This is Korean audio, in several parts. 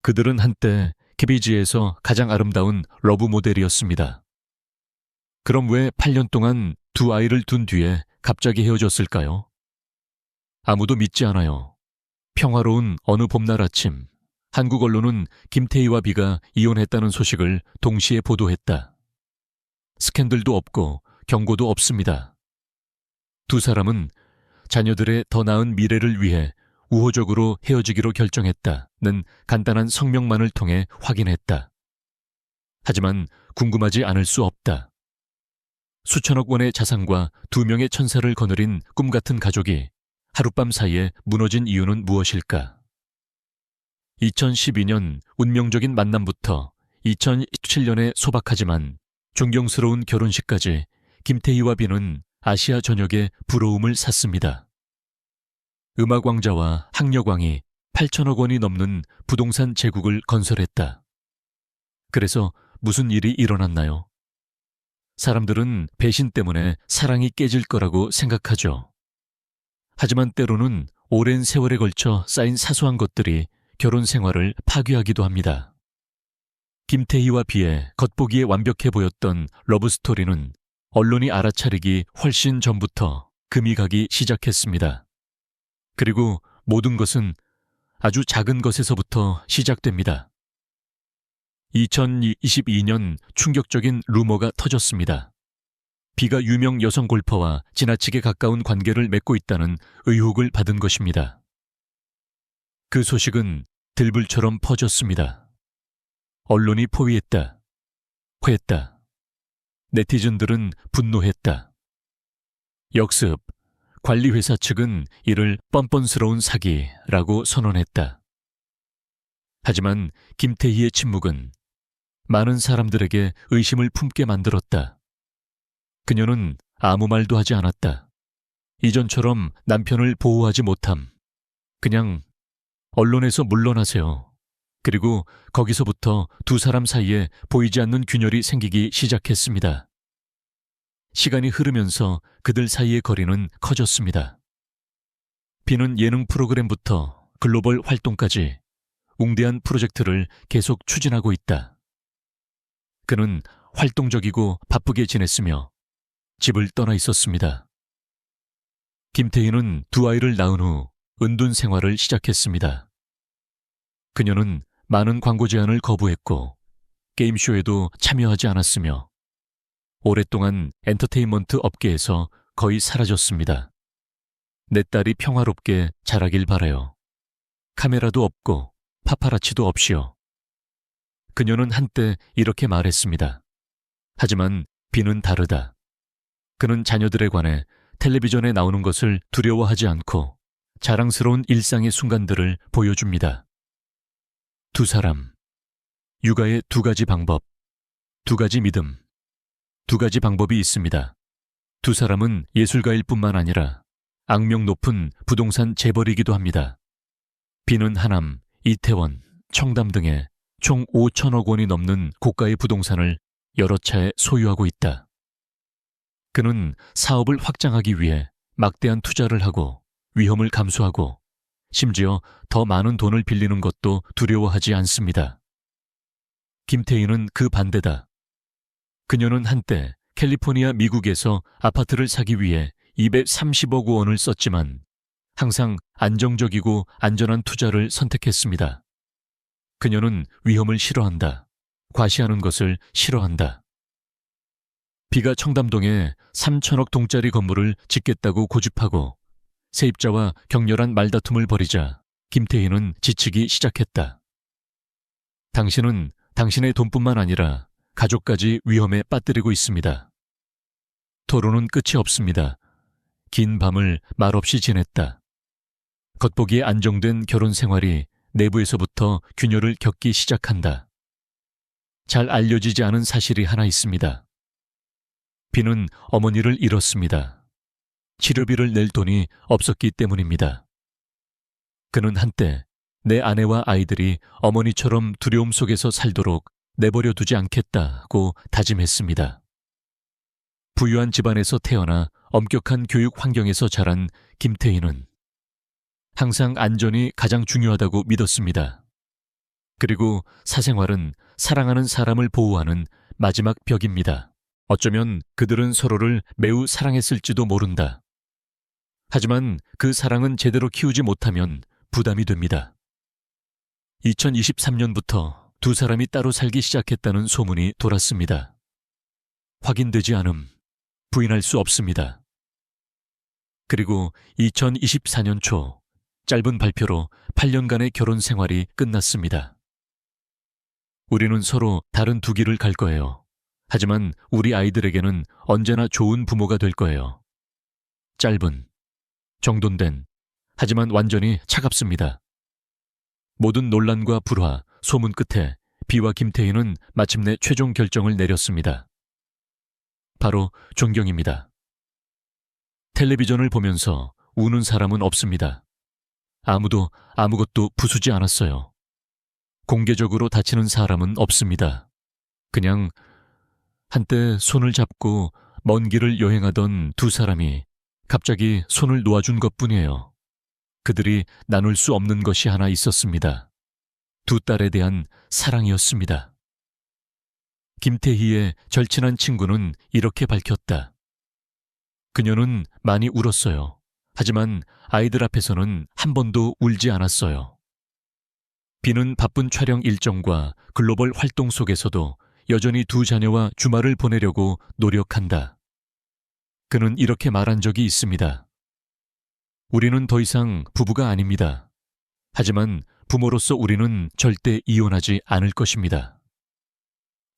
그들은 한때 KBG에서 가장 아름다운 러브 모델이었습니다. 그럼 왜 8년 동안 두 아이를 둔 뒤에 갑자기 헤어졌을까요? 아무도 믿지 않아요. 평화로운 어느 봄날 아침, 한국 언론은 김태희와 비가 이혼했다는 소식을 동시에 보도했다. 스캔들도 없고 경고도 없습니다. 두 사람은 자녀들의 더 나은 미래를 위해 우호적으로 헤어지기로 결정했다는 간단한 성명만을 통해 확인했다. 하지만 궁금하지 않을 수 없다. 수천억 원의 자산과 두 명의 천사를 거느린 꿈같은 가족이 하룻밤 사이에 무너진 이유는 무엇일까? 2012년 운명적인 만남부터 2017년의 소박하지만 존경스러운 결혼식까지 김태희와 비는 아시아 전역에 부러움을 샀습니다. 음악왕자와 학력왕이 8천억 원이 넘는 부동산 제국을 건설했다. 그래서 무슨 일이 일어났나요? 사람들은 배신 때문에 사랑이 깨질 거라고 생각하죠. 하지만 때로는 오랜 세월에 걸쳐 쌓인 사소한 것들이 결혼 생활을 파괴하기도 합니다. 김태희와 비의 겉보기에 완벽해 보였던 러브스토리는 언론이 알아차리기 훨씬 전부터 금이 가기 시작했습니다. 그리고 모든 것은 아주 작은 것에서부터 시작됩니다. 2022년 충격적인 루머가 터졌습니다. 비가 유명 여성 골퍼와 지나치게 가까운 관계를 맺고 있다는 의혹을 받은 것입니다. 그 소식은 들불처럼 퍼졌습니다. 언론이 포위했다. 회했다. 네티즌들은 분노했다. 역습, 관리회사 측은 이를 뻔뻔스러운 사기라고 선언했다. 하지만 김태희의 침묵은 많은 사람들에게 의심을 품게 만들었다. 그녀는 아무 말도 하지 않았다. 이전처럼 남편을 보호하지 못함. 그냥 언론에서 물러나세요. 그리고 거기서부터 두 사람 사이에 보이지 않는 균열이 생기기 시작했습니다. 시간이 흐르면서 그들 사이의 거리는 커졌습니다. 비는 예능 프로그램부터 글로벌 활동까지 웅대한 프로젝트를 계속 추진하고 있다. 그는 활동적이고 바쁘게 지냈으며 집을 떠나 있었습니다. 김태희는 두 아이를 낳은 후 은둔 생활을 시작했습니다. 그녀는 많은 광고 제안을 거부했고 게임쇼에도 참여하지 않았으며 오랫동안 엔터테인먼트 업계에서 거의 사라졌습니다. 내 딸이 평화롭게 자라길 바라요. 카메라도 없고 파파라치도 없이요. 그녀는 한때 이렇게 말했습니다. 하지만 비는 다르다. 그는 자녀들에 관해 텔레비전에 나오는 것을 두려워하지 않고 자랑스러운 일상의 순간들을 보여줍니다. 두 사람, 육아의 두 가지 방법, 두 가지 믿음, 두 가지 방법이 있습니다. 두 사람은 예술가일 뿐만 아니라 악명 높은 부동산 재벌이기도 합니다. 비는 하남, 이태원, 청담 등의 총 5천억 원이 넘는 고가의 부동산을 여러 차례 소유하고 있다. 그는 사업을 확장하기 위해 막대한 투자를 하고 위험을 감수하고 심지어 더 많은 돈을 빌리는 것도 두려워하지 않습니다. 김태희는 그 반대다. 그녀는 한때 캘리포니아 미국에서 아파트를 사기 위해 230억 원을 썼지만 항상 안정적이고 안전한 투자를 선택했습니다. 그녀는 위험을 싫어한다. 과시하는 것을 싫어한다. 비가 청담동에 3천억 동짜리 건물을 짓겠다고 고집하고 세입자와 격렬한 말다툼을 벌이자 김태희는 지치기 시작했다. 당신은 당신의 돈뿐만 아니라 가족까지 위험에 빠뜨리고 있습니다. 토론은 끝이 없습니다. 긴 밤을 말없이 지냈다. 겉보기에 안정된 결혼 생활이 내부에서부터 균열을 겪기 시작한다. 잘 알려지지 않은 사실이 하나 있습니다. 비는 어머니를 잃었습니다. 치료비를 낼 돈이 없었기 때문입니다. 그는 한때 내 아내와 아이들이 어머니처럼 두려움 속에서 살도록 내버려 두지 않겠다고 다짐했습니다. 부유한 집안에서 태어나 엄격한 교육 환경에서 자란 김태희는 항상 안전이 가장 중요하다고 믿었습니다. 그리고 사생활은 사랑하는 사람을 보호하는 마지막 벽입니다. 어쩌면 그들은 서로를 매우 사랑했을지도 모른다. 하지만 그 사랑은 제대로 키우지 못하면 부담이 됩니다. 2023년부터 두 사람이 따로 살기 시작했다는 소문이 돌았습니다. 확인되지 않음, 부인할 수 없습니다. 그리고 2024년 초 짧은 발표로 8년간의 결혼 생활이 끝났습니다. 우리는 서로 다른 두 길을 갈 거예요. 하지만 우리 아이들에게는 언제나 좋은 부모가 될 거예요. 짧은, 정돈된, 하지만 완전히 차갑습니다. 모든 논란과 불화, 소문 끝에 비와 김태희는 마침내 최종 결정을 내렸습니다. 바로 존경입니다. 텔레비전을 보면서 우는 사람은 없습니다. 아무도 아무것도 부수지 않았어요. 공개적으로 다치는 사람은 없습니다. 그냥 한때 손을 잡고 먼 길을 여행하던 두 사람이 갑자기 손을 놓아준 것뿐이에요. 그들이 나눌 수 없는 것이 하나 있었습니다. 두 딸에 대한 사랑이었습니다. 김태희의 절친한 친구는 이렇게 밝혔다. 그녀는 많이 울었어요. 하지만 아이들 앞에서는 한 번도 울지 않았어요. 비는 바쁜 촬영 일정과 글로벌 활동 속에서도 여전히 두 자녀와 주말을 보내려고 노력한다. 그는 이렇게 말한 적이 있습니다. 우리는 더 이상 부부가 아닙니다. 하지만 부모로서 우리는 절대 이혼하지 않을 것입니다.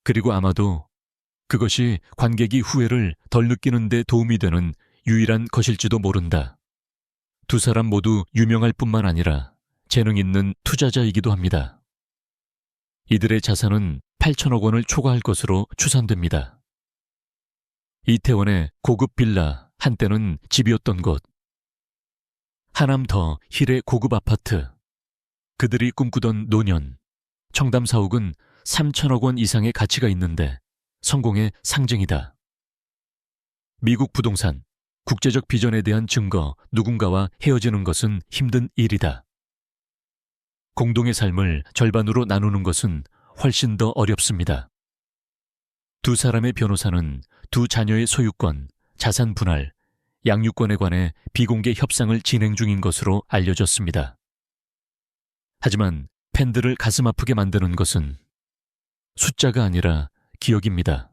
그리고 아마도 그것이 관객이 후회를 덜 느끼는 데 도움이 되는 유일한 것일지도 모른다. 두 사람 모두 유명할 뿐만 아니라 재능 있는 투자자이기도 합니다. 이들의 자산은 8천억 원을 초과할 것으로 추산됩니다. 이태원의 고급 빌라, 한때는 집이었던 곳. 하남 더 힐의 고급 아파트. 그들이 꿈꾸던 노년. 청담 사옥은 3천억 원 이상의 가치가 있는데 성공의 상징이다. 미국 부동산, 국제적 비전에 대한 증거, 누군가와 헤어지는 것은 힘든 일이다. 공동의 삶을 절반으로 나누는 것은 훨씬 더 어렵습니다. 두 사람의 변호사는 두 자녀의 소유권, 자산 분할, 양육권에 관해 비공개 협상을 진행 중인 것으로 알려졌습니다. 하지만 팬들을 가슴 아프게 만드는 것은 숫자가 아니라 기억입니다.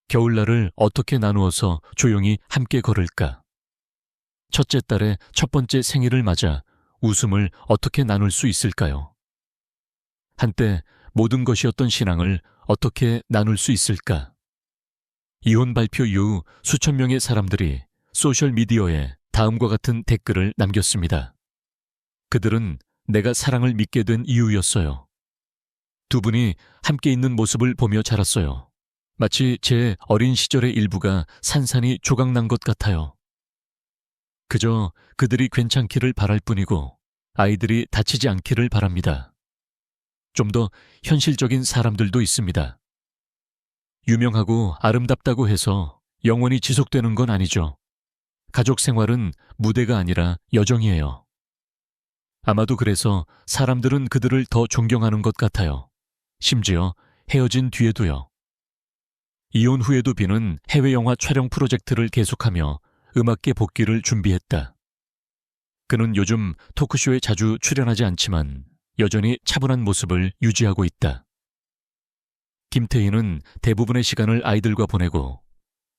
겨울날을 어떻게 나누어서 조용히 함께 걸을까? 첫째 딸의 첫 번째 생일을 맞아 웃음을 어떻게 나눌 수 있을까요? 한때 모든 것이었던 신앙을 어떻게 나눌 수 있을까? 이혼 발표 이후 수천 명의 사람들이 소셜미디어에 다음과 같은 댓글을 남겼습니다. 그들은 내가 사랑을 믿게 된 이유였어요. 두 분이 함께 있는 모습을 보며 자랐어요. 마치 제 어린 시절의 일부가 산산이 조각난 것 같아요. 그저 그들이 괜찮기를 바랄 뿐이고 아이들이 다치지 않기를 바랍니다. 좀 더 현실적인 사람들도 있습니다. 유명하고 아름답다고 해서 영원히 지속되는 건 아니죠. 가족 생활은 무대가 아니라 여정이에요. 아마도 그래서 사람들은 그들을 더 존경하는 것 같아요. 심지어 헤어진 뒤에도요. 이혼 후에도 비는 해외 영화 촬영 프로젝트를 계속하며 음악계 복귀를 준비했다. 그는 요즘 토크쇼에 자주 출연하지 않지만 여전히 차분한 모습을 유지하고 있다. 김태희는 대부분의 시간을 아이들과 보내고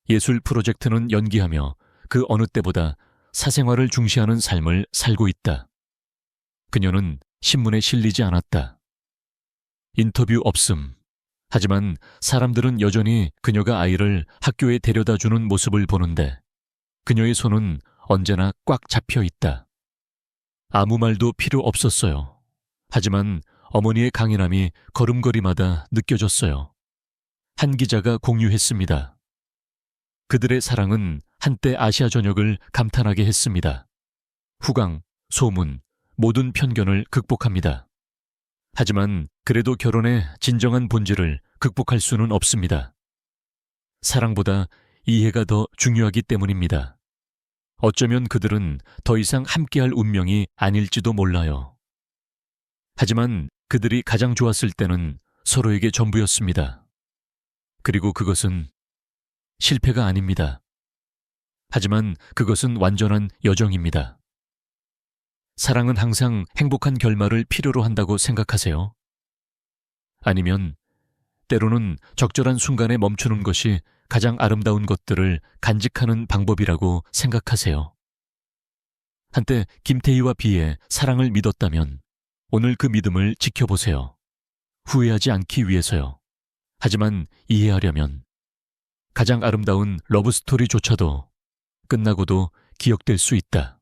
예술 프로젝트는 연기하며 그 어느 때보다 사생활을 중시하는 삶을 살고 있다. 그녀는 신문에 실리지 않았다. 인터뷰 없음. 하지만 사람들은 여전히 그녀가 아이를 학교에 데려다주는 모습을 보는데 그녀의 손은 언제나 꽉 잡혀 있다. 아무 말도 필요 없었어요. 하지만 어머니의 강인함이 걸음걸이마다 느껴졌어요. 한 기자가 공유했습니다. 그들의 사랑은 한때 아시아 전역을 감탄하게 했습니다. 후광, 소문, 모든 편견을 극복합니다. 하지만 그래도 결혼의 진정한 본질을 극복할 수는 없습니다. 사랑보다 이해가 더 중요하기 때문입니다. 어쩌면 그들은 더 이상 함께할 운명이 아닐지도 몰라요. 하지만 그들이 가장 좋았을 때는 서로에게 전부였습니다. 그리고 그것은 실패가 아닙니다. 하지만 그것은 완전한 여정입니다. 사랑은 항상 행복한 결말을 필요로 한다고 생각하세요? 아니면 때로는 적절한 순간에 멈추는 것이 가장 아름다운 것들을 간직하는 방법이라고 생각하세요? 한때 김태희와 비의 사랑을 믿었다면 오늘 그 믿음을 지켜보세요. 후회하지 않기 위해서요. 하지만 이해하려면 가장 아름다운 러브스토리조차도 끝나고도 기억될 수 있다.